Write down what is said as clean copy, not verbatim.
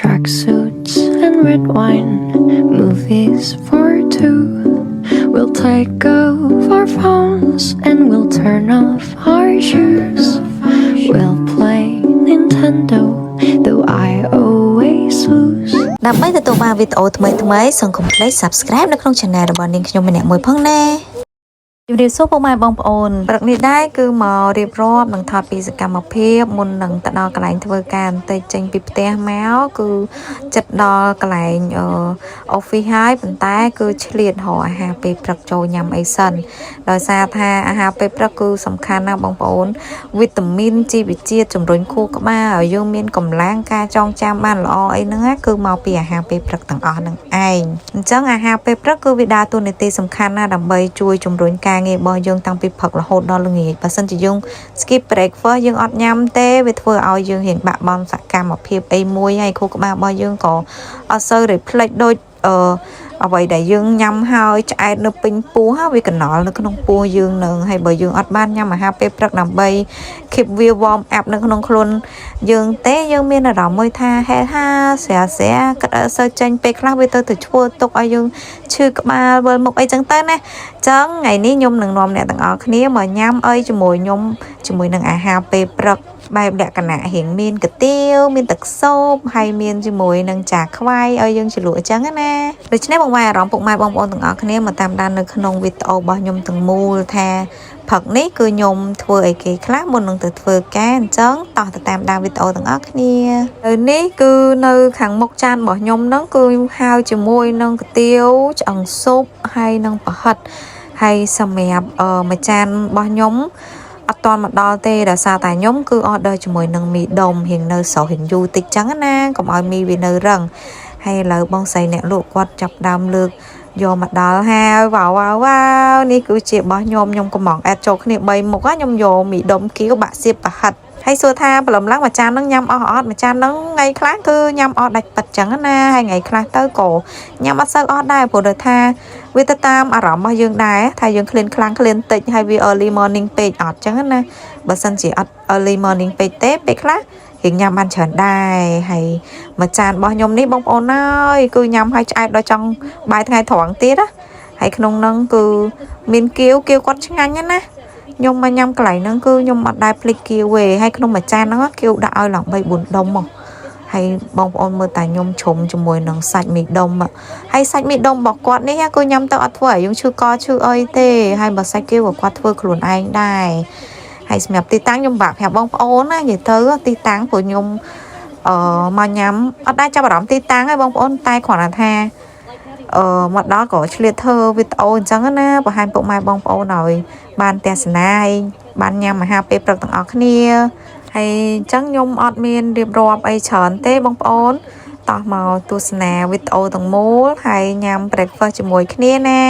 tracksuits and red wine, movies for two. We'll take off our phones and we'll turn off our shoes. We'll play Nintendo, though I always lose. ដើម្បីទទួលបានវីដេអូថ្មីៗសូមកុំភ្លេច Subscribe នៅក្នុង Channel របស់នាងខ្ញុំម្នាក់មួយផងណាជំរាបសួរពុកម៉ែបងប្អូនព្រឹកនេះដែរគឺមករៀបរាប់នឹងថតពីសកម្មភាពមុននឹងទៅដល់កន្លែងធ្វើការបន្តិចចេញពីផ្ទះមកគឺចិត្តដល់កន្លែងoffice ហើយប៉ុន្តែគឺឆ្លៀតរកអាហារពេលព្រឹកចូលញ៉ាំអីសិនដោយសារថាអាហារពេលព្រឹកគឺសំខាន់ណាស់បងប្អូនវីតាមីនជីវជាតិជំរុញខួរក្បាលឲ្យយើងមានកម្លាំងការចងចាំបានល្អអីហ្នឹងគឺមកពីអាហារពេលព្រឹកទាំងអស់ហ្នឹងឯងអញ្ចឹងអាហារពេលព្រឹកគឺវាដើរតួនាទីសំខាន់ណាស់ដើម្បីជួយជំរុញការងាររបស់យើងតាំងពីព្រឹករហូតដល់ល្ងាចបើសិនជាយើង skip breakfast យើងអត់ញ៉ាំទេវាធ្វើឲ្យយើងរៀងបាក់បង់សកម្មភាពអីមួយហើយខួរក្បាលរបស់យើងក៏អត់សូវ reflect ដូចអ្វីដែលយើងញ៉ាំហើយឆ្អែតនៅពេញពោះវាកណ្ដុរនៅក្នុងពោះយើងនឹងហើយបើយើងអត់បានញ៉ាំអាហារពេលព្រឹកដើម្បី keep វា warm up នៅក្នុងខ្លួនយើងទេយើងមានអារម្មណ៍មួយថាហេតុហាស្រាគិតអត់សូវចេញពេលខ្លះវាទៅធ្វើទុកឲ្យយើងឈឺក្បាលវិលមុខអីចឹងទៅណាចឹងថ្ងៃនេះខ្ញុំនឹងនាំអ្នកទាំងអស់គ្នាមកញ៉ាំអីជាមួយខ្ញុំជាមួយនឹងអាហារពេលព្រឹកបែបលក្ខណៈរៀងមានកាទៀវមានទឹកស៊ុបហើយមានជាមួយនឹងចាខ្វាយឲ្យយើងជ្រលក់អញ្ចឹងណាដូច្នេះបងប្អូនអារម្មណ៍ពុកម៉ែបងប្អូនទាំងអស់គ្នាមកតាមដាននៅក្នុងវីដេអូរបស់ខ្ញុំទាំងមូលថាព្រឹកនេះគឺខ្ញុំធ្វើអីគេខ្លះមុននឹងទៅធ្វើការអញ្ចឹងតោះទៅតាមដានវីដេអូទាំងអស់គ្នាហើយនេះគឺនៅខាងមុខចានរបស់ខ្ញុំហ្នឹងគឺហាវជាមួយនឹងកាទៀវឆ្អឹងស៊ុបហើយនឹងប្រហិតហើយសម្រាប់មួយចានរបស់ខ្ញុំអត់តាន់មកដល់ទេដោយសារតែខ្ញុំគឺ order ជាមួយនឹងមីដុំរៀងនៅស្រស់រៀងយូរតិចចឹងណាកុំឲ្យមីវានៅរឹងហើយឥឡូវបងស្រីអ្នកលក់គាត់ចាប់ដើមលើកយកមកដល់ហើយវ៉ាវនេះគឺជារបស់ខ្ញុំកំងអែតចូលគ្នា3មុខខ្ញុំយកមីដុំគៀវបាក់សៀបប្រហិតហើយសួរថាព្រលឹមឡើងមួយចានហ្នឹងញ៉ាំអស់អត់មួយចានហ្នឹងថ្ងៃខ្លះគឺញ៉ាំអស់ដាច់ប៉ិតចឹងណាហើយថ្ងៃខ្លះទៅក៏ញ៉ាំអត់សូវអស់ដែរព្រោះដោយថាវាទៅតាមអារម្មណ៍របស់យើងដែរថាយើងឃ្លានខ្លាំងឃ្លានតិចហើយវា early morning ពេកអត់ចឹងណាបើសិនជាអត់ early morning ពេកទេពេលខ្លះរៀងញ៉ាំបានច្រើនដែរហើយមួយចានរបស់ខ្ញុំនេះបងប្អូនអើយគឺញ៉ាំឲ្យឆ្អែតដល់ចង់បាយថ្ងៃត្រង់ទៀតណាហើយក្នុងហ្នឹងគឺមានគៀវគាត់ឆ្ងាញ់ណាខ្ញុំមកញ៉ាំកន្លែងហ្នឹងគឺខ្ញុំអត់ដែរភ្លេចគៀវទេហើយក្នុងមួយចានហ្នឹងគៀវដាក់ឲ្យឡើង3 4ដុំមកហើយបងប្អូនមើលតែខ្ញុំជ្រុំជាមួយនឹងសាច់មីដុំហើយសាច់មីដុំរបស់គាត់នេះគឺញ៉ាំទៅអត់ធ្វើឲ្យយើងឈឺកឈឺអីទេហើយបើសាច់គៀវគាត់ធ្វើខ្លួនឯងដែរហើយសម្រាប់ទីតាំងខ្ញុំបាក់ប្រាប់បងប្អូនណានិយាយទៅទីតាំងព្រោះខ្ញុំមកញ៉ាំអត់ដែរចាប់អារម្មណ៍ទីតាំងទេបងប្អូនតែគ្រាន់តែថាមកដល់ក៏ឆ្លៀតធ្វើវីដេអូអញ្ចឹងណាបង្ហាញពុកម៉ែបងប្អូនឲ្យបានទស្សនាហើយបានញ៉ាំអាហារពេលព្រឹកទាំងអស់គ្នាហើយអញ្ចឹងខ្ញុំអត់មានរៀបរាប់អីច្រើនទេបងប្អូនតោះមកទស្សនាវីដេអូទាំងមូលហើយញ៉ាំ breakfast ជាមួយគ្នាណា